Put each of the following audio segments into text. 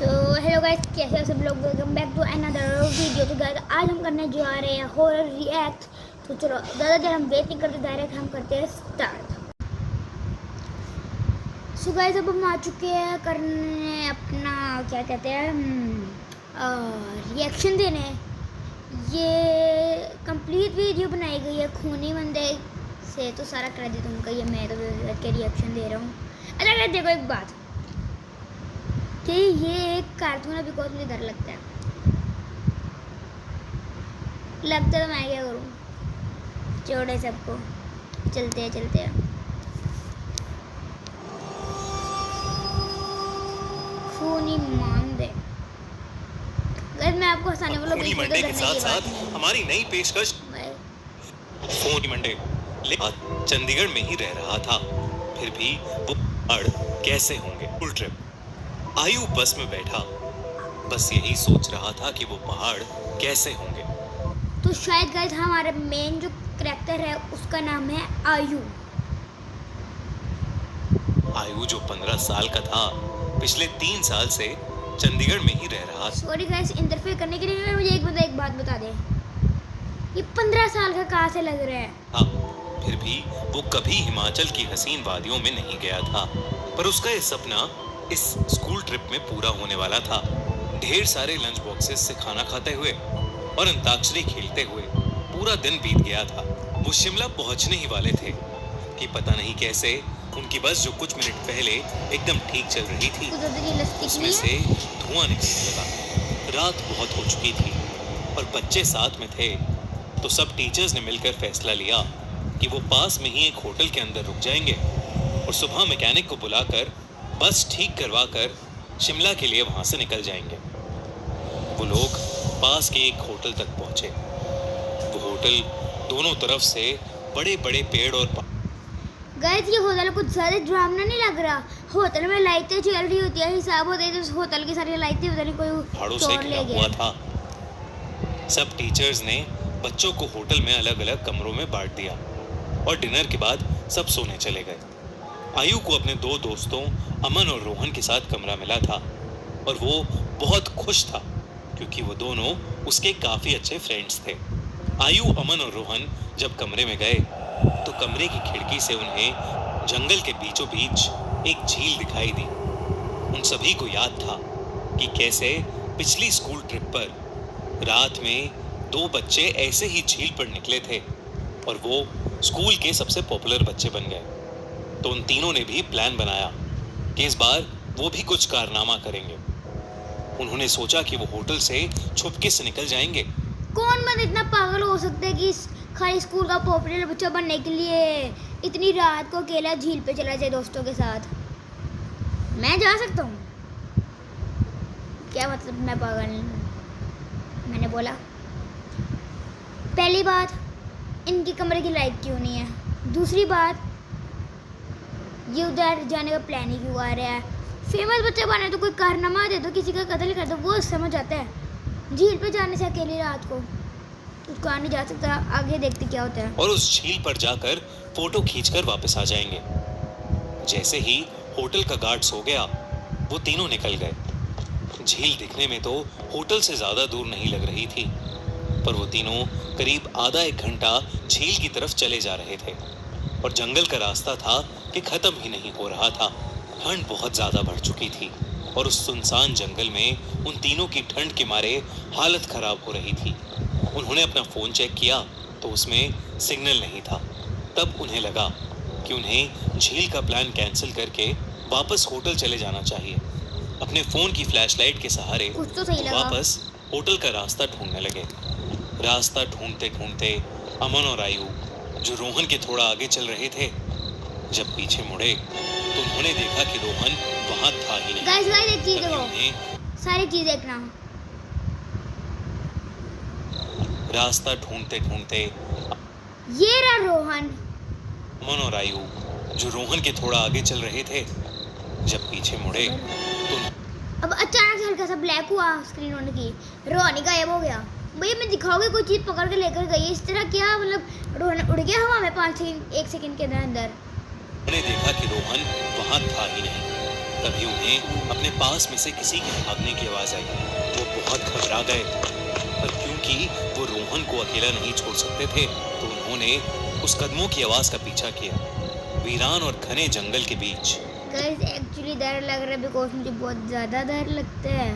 तो hello guys, कैसे हो सब लोग। Welcome back to another video. तो गाइस आज हम करने जा रहे हैं हॉरर रिएक्ट। तो चलो ज़्यादा देर हम वेट नहीं करते, डायरेक्ट हम करते हैं स्टार्ट। सो गाइस अब हम आ चुके हैं करने अपना क्या कहते हैं रिएक्शन देने। ये कंप्लीट वीडियो बनाई गई है खूनी बंदे से, तो सारा क्रेडिट उनका ही है। मैं तो के रिएक्शन दे रहा हूँ। अच्छा गाइस देखो एक बात कि ये एक कार्टून है, बिकॉज मुझे डर लगता है। तो मैं क्या करूँ, छोड़े सबको, चलते हैं। खूनी मांदे गाइस, मैं आपको हंसाने वाला खूनी मंडे के साथ साथ हमारी नई पेशकश खूनी मंडे चंडीगढ़ में ही रह रहा था। फिर भी वो पहाड़ कैसे होंगे। फुल ट्रिप आयु बस में बैठा, बस यही सोच रहा था कि वो पहाड़ कैसे होंगे। तो शायद गाइस हमारे मेन जो कैरेक्टर है उसका नाम है आयु। आयु जो 15 साल का था, पिछले 3 साल से चंडीगढ़ में ही रह रहा था। सॉरी गाइस इंटरफेयर करने के लिए। मुझे एक बात बता दे, ये 15 साल का कहाँ से लग रहा है। हाँ, फिर भी वो कभी हिमाचल की हसीन वादियों में नहीं गया था, पर उसका ये सपना इस स्कूल ट्रिप में पूरा होने वाला था। ढेर सारे लंच बॉक्सेस से खाना खाते हुए और अंताक्षरी खेलते हुए पूरा दिन बीत गया था। वो शिमला पहुंचने ही वाले थे कि पता नहीं कैसे उनकी बस जो कुछ मिनट पहले एकदम ठीक चल रही थी, उसमें से धुआं निकलने लगा। रात बहुत हो चुकी थी और बच्चे साथ में थे, तो सब टीचर्स ने मिलकर फैसला लिया कि वो पास में ही एक होटल के अंदर रुक जाएंगे और सुबह मैकेनिक को बुलाकर बस ठीक करवा कर शिमला के लिए वहां से निकल जाएंगे। वो लोग पास के एक होटल तक पहुंचे। वो होटल दोनों तरफ से बड़े बड़े पेड़ और गाइस ये होटल कुछ ज्यादा ड्रामा नहीं लग रहा। होटल में लाइटें चल रही होती है, हिसाब होता है तो होटल की सारी लाइटें पता नहीं कोई पहाड़ों से घिरा हुआ था। सब टीचर्स ने बच्चों को होटल में अलग अलग कमरों में बांट दिया और डिनर के बाद सब सोने चले गए। आयु को अपने दो दोस्तों अमन और रोहन के साथ कमरा मिला था और वो बहुत खुश था क्योंकि वो दोनों उसके काफी अच्छे फ्रेंड्स थे। आयु, अमन और रोहन जब कमरे में गए तो कमरे की खिड़की से उन्हें जंगल के बीचों बीच एक झील दिखाई दी। उन सभी को याद था कि कैसे पिछली स्कूल ट्रिप पर रात में 2 बच्चे ऐसे ही झील पर निकले थे और वो स्कूल के सबसे पॉपुलर बच्चे बन गए। तो उन तीनों ने भी प्लान बनाया कि इस बार वो भी कुछ कारनामा करेंगे। उन्होंने सोचा कि वो होटल से छुपके से निकल जाएंगे। कौन बंदा इतना पागल हो सकता है कि खाली स्कूल का पॉपुलर बच्चा बनने के लिए इतनी रात को अकेला झील पे चला जाए दोस्तों के साथ। मैं जा सकता हूँ क्या? मतलब मैं पागल नहीं हूँ। मैंने बोला पहली बात, इनकी कमरे की लाइट क्यों नहीं है। दूसरी बात, ये उधर जाने का प्लान ही क्यों आ रहा है। फेमस बच्चा बने तो कोई कारनामा दे दो, किसी का कत्ल कर दो, वो समझ आता है। झील पे जाने से अकेली रात को उसको नहीं जा सकता। आगे देखते क्या होता है। और उस झील पर जाकर फोटो खींचकर वापस आ जाएंगे। जैसे ही होटल का गार्ड सो गया, वो तीनों निकल गए। झील दिखने में तो होटल से ज्यादा दूर नहीं लग रही थी, पर वो तीनों करीब आधा एक घंटा झील की तरफ चले जा रहे थे और जंगल का रास्ता था कि खत्म ही नहीं हो रहा था। ठंड बहुत ज्यादा बढ़ चुकी थी और उस सुनसान जंगल में उन तीनों की ठंड के मारे हालत खराब हो रही थी। उन्होंने अपना फोन चेक किया तो उसमें सिग्नल नहीं था। तब उन्हें लगा कि उन्हें झील का प्लान कैंसिल करके वापस होटल चले जाना चाहिए। अपने फोन की फ्लैशलाइट के सहारे वापस होटल का रास्ता ढूंढने लगे। रास्ता ढूंढते ढूंढते अमन और आयु, जो रोहन के थोड़ा आगे चल रहे थे, जब पीछे मुड़े तो उन्होंने देखा कि रोहन वहां था ही नहीं। गाइस एक चीज देखो, सारी चीज देखना। रास्ता ढूंढते ढूंढते ये रहा रोहन। अमन और आयु, जो रोहन के थोड़ा आगे चल रहे थे, जब पीछे मुड़े तो अब अचानक से हल्का सा ब्लैक हुआ स्क्रीन ऑन की। रोहन गायब हो गया। भैया मैं दिखाओगे कोई चीज पकड़ के लेकर गई इस तरह क्या? मतलब रोहन उड़ गया हवा में 1 सेकंड के अंदर। उन्हें देखा कि रोहन वहां था ही नहीं। तभी उन्हें अपने पास में से किसी के भागने की आवाज आई। वो बहुत घबरा गए, पर क्योंकि वो रोहन को अकेला नहीं छोड़ सकते थे, तो उन्होंने उस कदमों की आवाज का पीछा किया, वीरान और घने जंगल के बीच। गाइस एक्चुअली डर लग रहा है बिकॉज मुझे बहुत ज़्यादा डर लगता है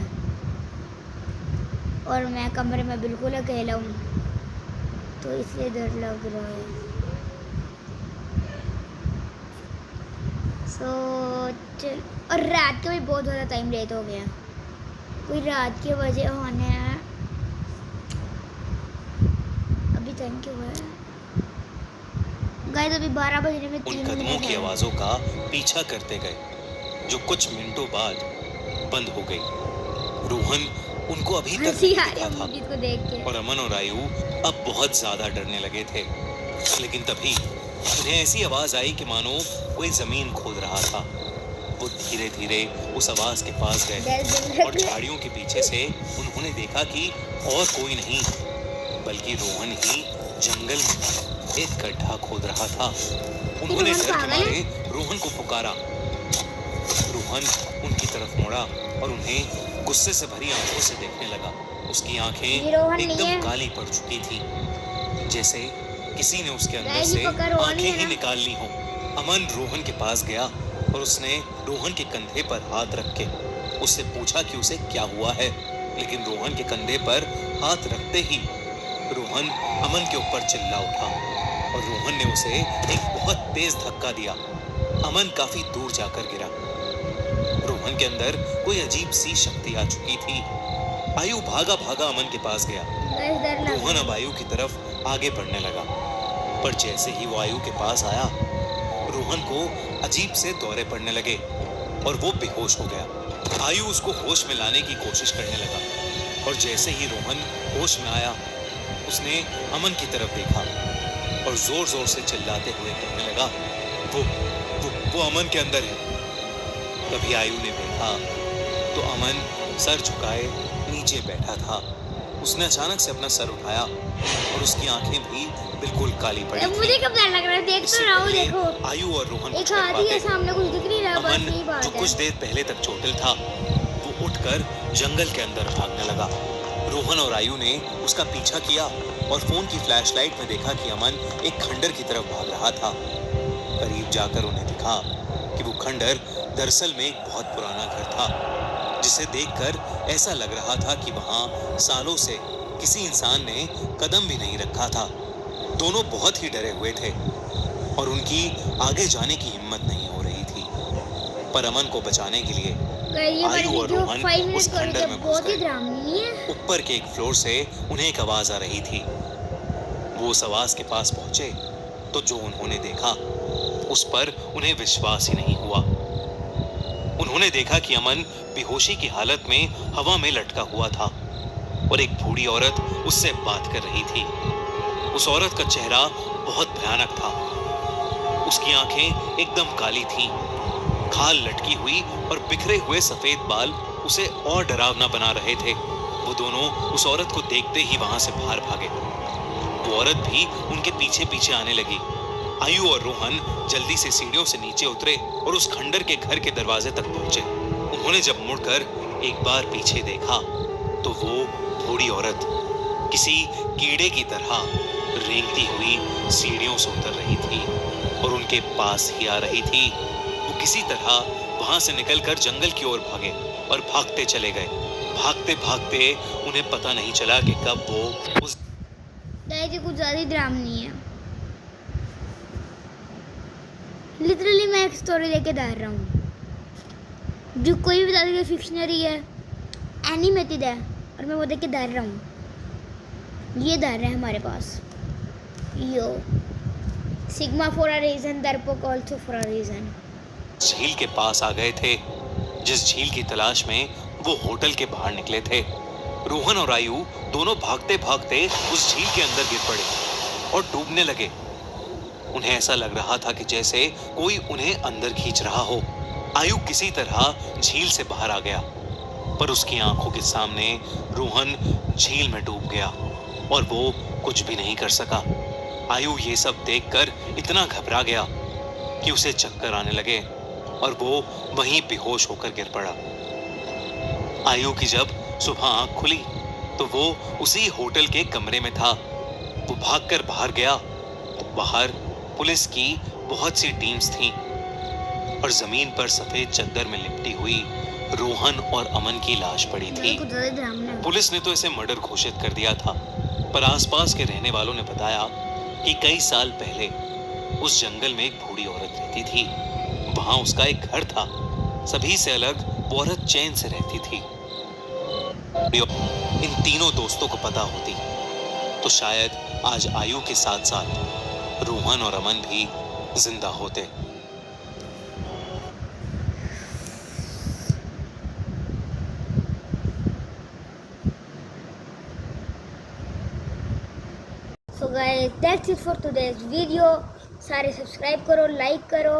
और मैं कमरे में बिल्कुल अकेला हूँ, तो इसलिए डर लग रहा है। चल, और रात का भी बहुत ज़्यादा टाइम लेट हो गया, कोई रात की वजह होने है। अभी टाइम क्यों है गाइस? अभी 12 बजने में 3 उन मिनट कदमों की है। आवाजों का पीछा करते गए, जो कुछ मिनटों बाद बंद हो गई। रोहन उनको अभी तक हंसी नहीं आ रही दिखा है था मुझे इसको देख के। और अमन और आयु अब बहुत ज्यादा डरने लगे थे। लेकिन तभी उन्हें ऐसी आवाज आई कि मानो कोई जमीन खोद रहा था। वो धीरे धीरे उस आवाज के पास गए और झाड़ियों के पीछे से उन्होंने देखा कि और कोई नहीं बल्कि रोहन ही जंगल में एक गड्ढा खोद रहा था। उन्होंने डर के मारे रोहन को पुकारा। रोहन उनकी तरफ मुड़ा और उन्हें गुस्से से भरी आंखों से देखने लगा। उसकी आंखें एकदम काली पड़ चुकी थी, जैसे किसी ने उसके अंदर से आंखें ही निकाल ली हों। अमन रोहन के पास गया और उसने रोहन के कंधे पर हाथ रख के उससे पूछा कि उसे क्या हुआ है। लेकिन रोहन के कंधे पर हाथ रखते ही रोहन अमन के ऊपर चिल्ला उठा और रोहन ने उसे एक बहुत तेज धक्का दिया। अमन काफी दूर जाकर गिरा। रोहन के अंदर कोई अजीब सी शक्ति आ चुकी थी। आयु भागा भागा अमन के पास गया। रोहन अब आयु की तरफ आगे बढ़ने लगा, पर जैसे ही वो आयु के पास आया, रोहन को अजीब से दौरे पड़ने लगे और वो बेहोश हो गया। आयु उसको होश में लाने की कोशिश करने लगा और जैसे ही रोहन होश में आया, उसने अमन की तरफ देखा और जोर जोर से चिल्लाते हुए कहने लगा, वो अमन के अंदर है। तभी आयु ने देखा तो अमन सर झुकाए नीचे बैठा था। उसने अचानक से अपना सर उठाया और उसकी आंखें भी बिल्कुल काली पड़ी थी। मुझे कब डर लग रहा है, देख तो रहा हूँ, देखो आयु और रोहन एक हाथी है सामने, कुछ दिख नहीं रहा। बस यही बात जो है। कुछ देर पहले तक चोटिल था, वो उठकर जंगल के अंदर भागने लगा। रोहन और आयु ने उसका पीछा किया और फोन की फ्लैशलाइट में देखा कि अमन एक खंडर की तरफ भाग रहा था। करीब जाकर उन्हें दिखा कि वो खंडर दरअसल में एक बहुत पुराना घर था, जिसे देखकर ऐसा लग रहा था कि वहां सालों से किसी इंसान ने कदम भी नहीं रखा था। दोनों बहुत ही डरे हुए थे और उनकी आगे जाने की हिम्मत नहीं हो रही थी। पर अमन को बचाने के लिए आयु और रोहन उस खंडर में घुस गए। ऊपर के एक फ्लोर से उन्हें एक आवाज आ रही थी। वो उस आवाज के पास पहुंचे तो जो उन्होंने देखा उस पर उन्हें विश्वास ही नहीं हुआ। उन्होंने देखा कि अमन बेहोशी की हालत में हवा में लटका हुआ था और एक बूढ़ी औरत उससे बात कर रही थी। उस औरत का चेहरा बहुत भयानक था। उसकी आंखें एकदम काली थीं, खाल लटकी हुई और बिखरे हुए सफेद बाल उसे और डरावना बना रहे थे। वो दोनों उस औरत को देखते ही वहां से बाहर भागे। वो औरत भी उनके पीछे पीछे आने लगी। आयु और रोहन जल्दी से सीढ़ियों से नीचे उतरे और उस खंडर के घर के दरवाजे तक पहुंचे। उन्होंने जब मुड़कर एक बार पीछे देखा तो वो बूढ़ी औरत किसी कीड़े की तरह रेंगती हुई सीढ़ियों से उतर रही थी और उनके पास ही आ रही थी। वो किसी तरह वहां से निकलकर जंगल की ओर भागे और भागते चले गए। भागते भागते उन्हें पता नहीं चला कि कब वो उस कुछ ज्यादा ड्रामनी है। लिटरली मैं एक स्टोरी लेके डाल रहा हूँ जो कोई भी बता फिक्शनरी है, एनिमेटेड है, और मैं वो देख के डाल रहा हूँ। ये डाल रहे हैं हमारे पास यो सिग्मा फॉर अ रीजन, डरपोक आल्सो फॉर अ रीजन। झील के पास आ गए थे, जिस झील की तलाश में वो होटल के बाहर निकले थे। रोहन और आयु दोनों भागते भागते उस झील के अंदर गिर पड़े और डूबने लगे। उन्हें ऐसा लग रहा था कि जैसे कोई उन्हें अंदर खींच रहा हो। आयु किसी तरह झील से बाहर आ गया, पर उसकी आंखों के सामने रोहन झील में डूब गया और वो कुछ भी नहीं कर सका। आयु ये सब देखकर इतना घबरा गया कि उसे चक्कर आने लगे और वो वहीं बेहोश होकर गिर पड़ा। आयु की जब सुबह आंख खुली तो वो उसी होटल के कमरे में था। वो भागकर बाहर गया तो बाहर पुलिस की बहुत सी टीम्स थीं और जमीन पर सफेद चद्दर में लिपटी हुई रोहन और अमन की लाश पड़ी थी। पुलिस ने तो इसे मर्डर घोषित कर दिया था, पर आसपास के रहने वालों ने बताया कि कई साल पहले उस जंगल में एक बूढ़ी औरत रहती थी। वहां उसका एक घर था। सभी से अलग वो औरत चैन से रहती थी। इन तीनों दोस्तों को पता होती तो शायद आज आयु के साथ साथ रोहन और अमन भी जिंदा होते। So guys, that's it for today's video. सारे सब्सक्राइब करो, लाइक करो